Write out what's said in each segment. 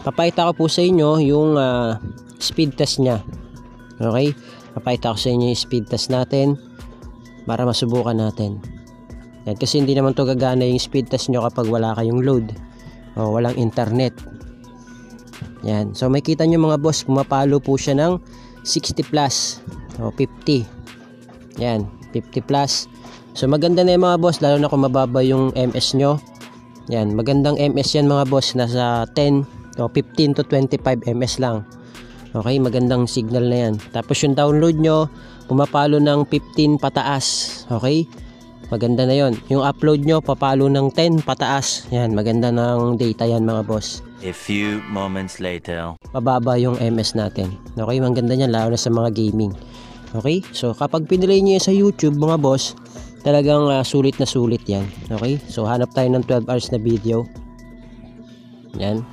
Papakita ko po sa inyo yung speed test nya. Okay, papakita ko sa inyo yung speed test natin para masubukan natin. Yan, kasi hindi naman to gagana yung speed test nyo kapag wala kayong load o walang internet. Yan, so makita nyo mga boss, pumapalo po siya ng 60 plus o 50. Yan, 50 plus. So maganda na yung mga boss, lalo na kung mababa yung MS nyo. Yan, magandang MS yan mga boss, nasa 10 o 15 to 25 ms lang. Okay, magandang signal na yan. Tapos yung download nyo, pumapalo ng 15 pataas. Okay, maganda na yon. Yung upload nyo, papalo ng 10 pataas. Yan, maganda ng data yan mga boss. A few moments later. Pababa yung MS natin. Okay, maganda yan, lalo na sa mga gaming. Okay, so kapag pinilay nyo yan sa YouTube mga boss, talagang sulit na sulit yan. Okay, so hanap tayo ng 12 hours na video. Yan.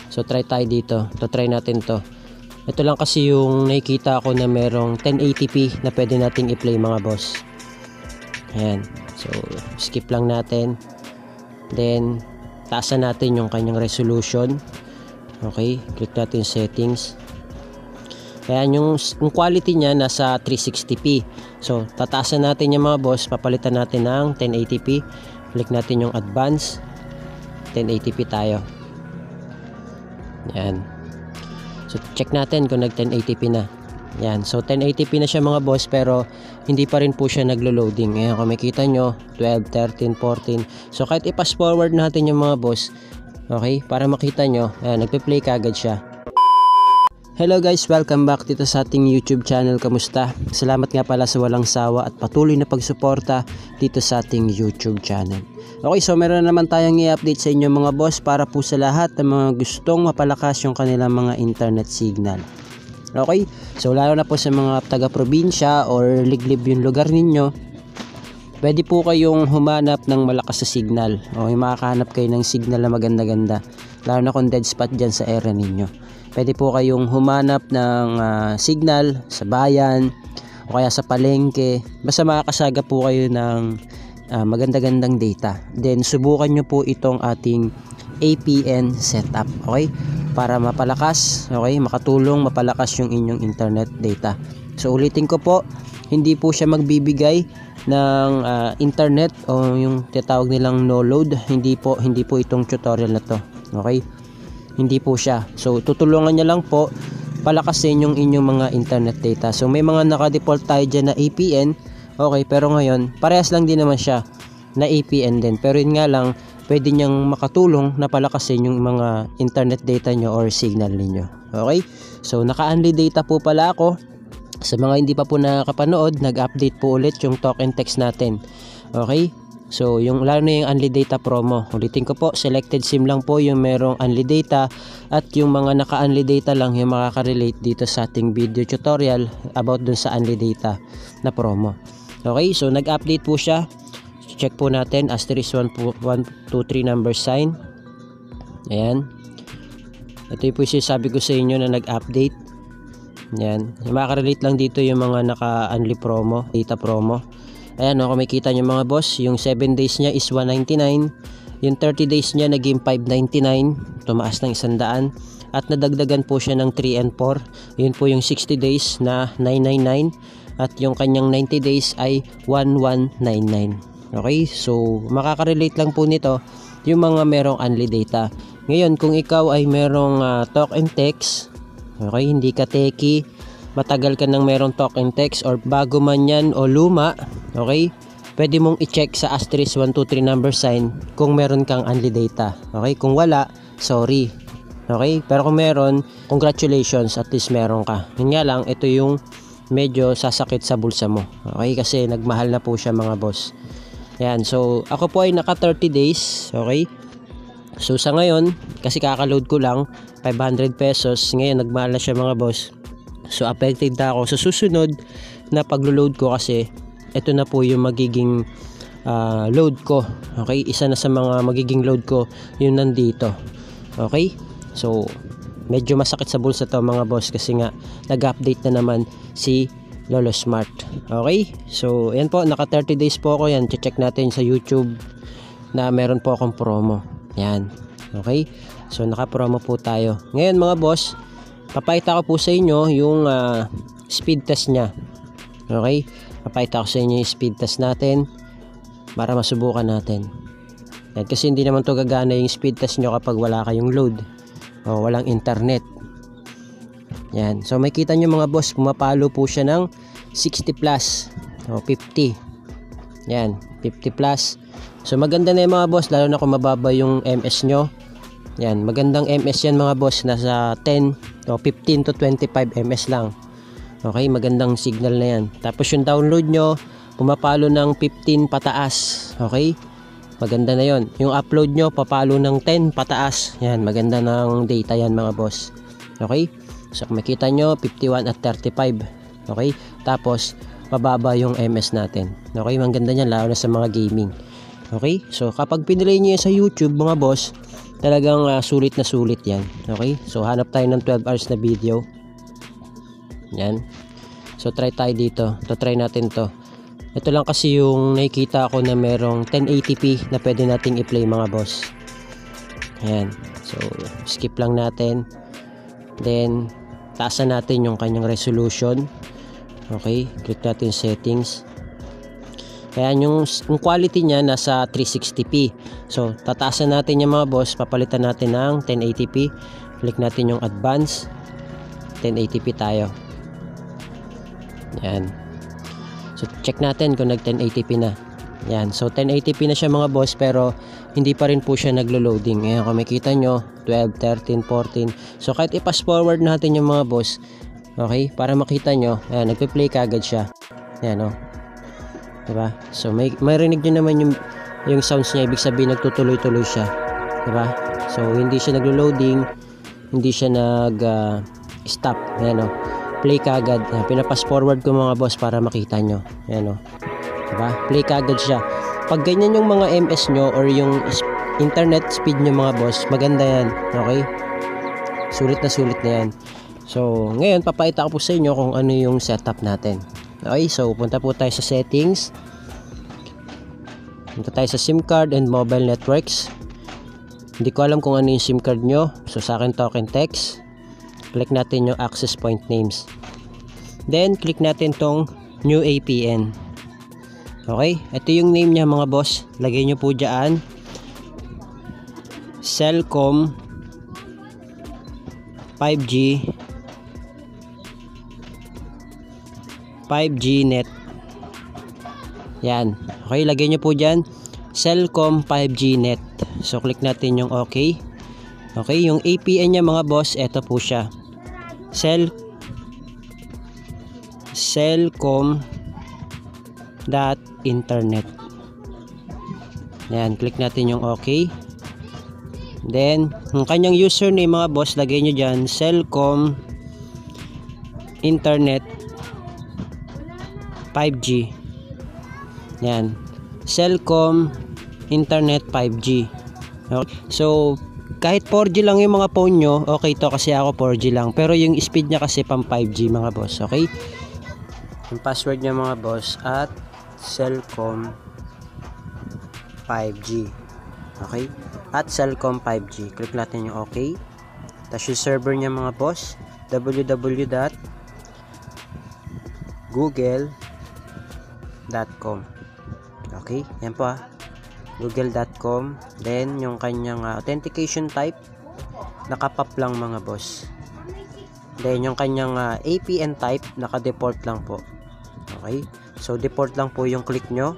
So try tayo dito. Try natin to. Ito lang kasi yung nakikita ko na merong 1080p na pwede nating i-play mga boss. Ayan. So skip lang natin. Then taasan natin yung kanyang resolution. Okay. Click natin settings. Ayan, yung quality niya nasa 360p. So tataasan natin yung mga boss. Papalitan natin ng 1080p. Click natin yung advance. 1080p tayo. Yan. So check natin kung nag 1080p na. Yan. So 1080p na siya mga boss, pero hindi pa rin po siya naglo-loading. Ayan, kung makita nyo 12, 13, 14. So kahit i-fast forward natin yung mga boss, okay, para makita nyo, ayan, nagpe-play kagad siya. Hello guys, welcome back dito sa ating YouTube channel. Kamusta? Salamat nga pala sa walang sawa at patuloy na pagsuporta dito sa ating YouTube channel. Okay, so meron na naman tayong i-update sa inyo mga boss para po sa lahat ng mga gustong mapalakas yung kanilang mga internet signal. Okay, so lalo na po sa mga taga-probinsya or liglib yung lugar ninyo, pwede po kayong humanap ng malakas sa signal. O makakahanap kayo ng signal na maganda-ganda, lalo na kung dead spot dyan sa area ninyo. Pwede po kayong humanap ng signal sa bayan o kaya sa palengke. Basta makakasaga po kayo ng maganda-gandang data. Then subukan nyo po itong ating APN setup. Okay? Para mapalakas, okay, makatulong mapalakas yung inyong internet data. So ulitin ko po, hindi po siya magbibigay ng internet o yung tinatawag nilang no load. Hindi po itong tutorial na to. Okay? Hindi po siya. So tutulungan niya lang po palakasin yung inyong mga internet data. So may mga naka-default tayo dyan na APN. Okay, pero ngayon parehas lang din naman siya na APN din. Pero yun nga lang, pwede niyang makatulong na palakasin yung mga internet data nyo or signal ninyo. Okay? So naka-only data po pala ako. Sa mga hindi pa po nakakapanood, nag-update po ulit yung talk and text natin. Okay? So yung lalo na yung only data promo. Ulitin ko po, selected SIM lang po yung merong only data, at yung mga naka-only data lang yung makaka-relate dito sa ating video tutorial about dun sa only data na promo. Okay? So nag-update po siya. Check po natin, asterisk 123 number sign. Ayan. Ito yung po yung sabi ko sa inyo na nag-update. Ayan. Makaka-relate lang dito yung mga naka-only promo, data promo. Ayan, kung makikita nyo mga boss, yung 7 days niya is 199. Yung 30 days niya naging 599. Tumaas ng 100. At nadagdagan po siya ng 3 and 4. Yun po yung 60 days na 999. At yung kanyang 90 days ay 1199. Okay, so makaka-relate lang po nito yung mga merong only data. Ngayon, kung ikaw ay merong talk and text, okay, hindi ka techie, matagal ka nang merong talk and text, or bago man yan o luma, okay, pwede mong i-check sa asterisk 123 number sign kung meron kang only data. Okay, kung wala, sorry. Okay, pero kung meron, congratulations, at least meron ka. Yun nga lang, ito yung medyo sasakit sa bulsa mo. Okay, kasi nagmahal na po siya mga boss. Yan, so ako po ay naka 30 days. Okay, so sa ngayon, kasi kakaload ko lang 500 pesos, ngayon nagmahal na siya mga boss. So affected na ako sa susunod na paglo-load ko, kasi ito na po yung magiging load ko. Okay, isa na sa mga magiging load ko yung nandito. Okay, so medyo masakit sa bulsa to mga boss, kasi nga nag-update na naman si Lolo Smart. Okay, so yan po, naka 30 days po ako. Yan, check natin sa YouTube na meron po akong promo. Yan, okay. So naka-promo po tayo. Ngayon mga boss, papakita ko po sa inyo yung speed test niya. Okay? Papakita ko sa inyo yung speed test natin para masubukan natin. Yan, kasi hindi naman to gagana yung speed test nyo kapag wala kayong load o walang internet. Yan. So makita nyo mga boss, pumapalo po siya ng 60 plus o 50. Yan, 50 plus. So maganda na yung mga boss, lalo na kung mababa yung MS nyo. Yan, magandang MS yan mga boss, nasa 10 o 15 to 25 MS lang. Okay, magandang signal na yan. Tapos yung download nyo, pumapalo ng 15 pataas. Okay, maganda na yon. Yung upload nyo, papalo ng 10 pataas. Yan, maganda ng data yan mga boss. Okay, so kung makita nyo, 51 at 35. Okay, tapos mababa yung MS natin. Okay, maganda niyan lalo na sa mga gaming. Okay, so kapag pinilay nyo yan sa YouTube mga boss, talagang sulit na sulit yan. Okay, so hanap tayo ng 12 hours na video. Yan, so try tayo dito. Try natin to. Ito lang kasi yung nakikita ko na merong 1080p na pwede nating i-play mga boss. Ayan, so skip lang natin. Then taasan natin yung kanyang resolution. Okay, click natin settings. Ayan, yung quality niya nasa 360p. So tataasan natin yung mga boss, papalitan natin ng 1080p. Click natin yung advance, 1080p tayo. Ayan, so check natin kung nag 1080p na. Ayan, so 1080p na siya mga boss, pero hindi pa rin po siya naglo-loading. Ayan, kung makita nyo, 12, 13, 14. So kahit i-pass forward natin yung mga boss, okay, para makita nyo, ayan, nagpe-play kagad siya. Ayan, oh, diba? So may rinig nyo naman yung sounds niya, ibig sabihin nagtutuloy-tuloy siya, diba? So hindi siya naglo-loading, hindi siya nag-stop. Ayan, oh, play kagad. Ayan, pinapass forward ko mga boss para makita nyo. Ayan, oh, diba? Play kagad siya. Pag ganyan yung mga MS nyo or yung internet speed nyo mga boss, maganda yan. Okay, sulit na yan. So ngayon papakita ko po sa inyo kung ano yung setup natin. Okay, so punta po tayo sa settings. Punta tayo sa SIM card and mobile networks. Hindi ko alam kung ano yung SIM card nyo. So sa akin token text. Click natin yung access point names. Then click natin tong new APN. Okay, ito yung name niya mga boss. Lagay nyo po dyan Cellcom 5G net. Yan, okay, lagay nyo po dyan Cellcom 5G net. So click natin yung okay. Okay, yung APN niya mga boss, eto po siya, Cellcom .internet. Yan, click natin yung okay. Then yung kanyang username mga boss, lagay nyo dyan Cellcom internet 5G. Yan, Cellcom internet 5G. Okay. So kahit 4G lang yung mga phone nyo, okay to, kasi ako 4G lang, pero yung speed nya kasi pang 5G mga boss. Okay, yung password nya mga boss at Cellcom 5G. Okay, at Cellcom 5G. Click natin yung okay. Tapos yung server nya mga boss, www.google.com. Okay, yan po google.com. Then yung kanyang authentication type, nakapap lang mga boss. Then yung kanyang APN type, naka-default lang po. Okay, so default lang po yung click nyo.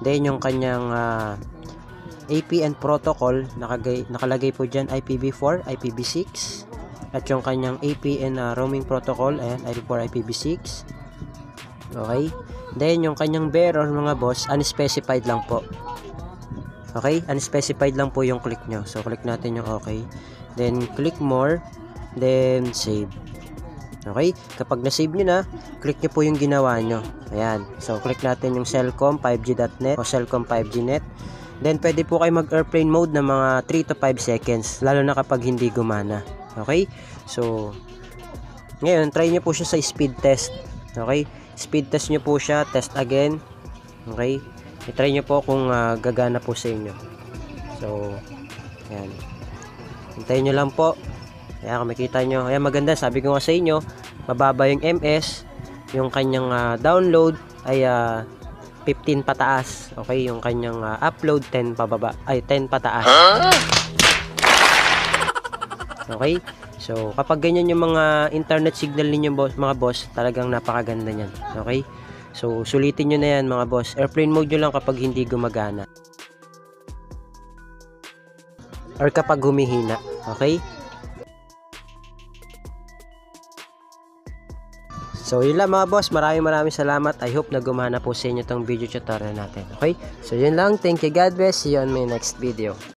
Then yung kanyang APN protocol, nakalagay po dyan IPv4, IPv6. At yung kanyang APN roaming protocol, ayan, IPv4, IPv6. Okay, then yung kanyang bearer mga boss, unspecified lang po. Okay, unspecified lang po yung click nyo. So click natin yung okay, then click more, then save. Okay, kapag na-save nyo na, click nyo po yung ginawa nyo. Ayan, so click natin yung Cellcom 5G.net o Cellcom 5G net. Then pwede po kayo mag-airplane mode na mga 3 to 5 seconds, lalo na kapag hindi gumana. Okay, so ngayon try nyo po siya sa speed test. Okay, speed test nyo po siya, test again. Okay, i-try nyo po kung gagana po sa inyo. So ayan, Hintayin nyo lang po. Ayan, kung makita nyo. Ayan, maganda. Sabi ko nga sa inyo, mababa yung MS. Yung kanyang download ay 15 pataas. Okay, yung kanyang upload 10 pababa. Ay, 10 pataas. Okay? So, kapag ganyan yung mga internet signal ninyo, mga boss, talagang napakaganda niyan. Okay? So, sulitin nyo na yan, mga boss. Airplane mode nyo lang kapag hindi gumagana. Or kapag humihina. Okay? So, yun lang mga boss. Maraming salamat. I hope na gumana po sa inyo tong video tutorial natin. Okay? So, yun lang. Thank you. God bless. See you on my next video.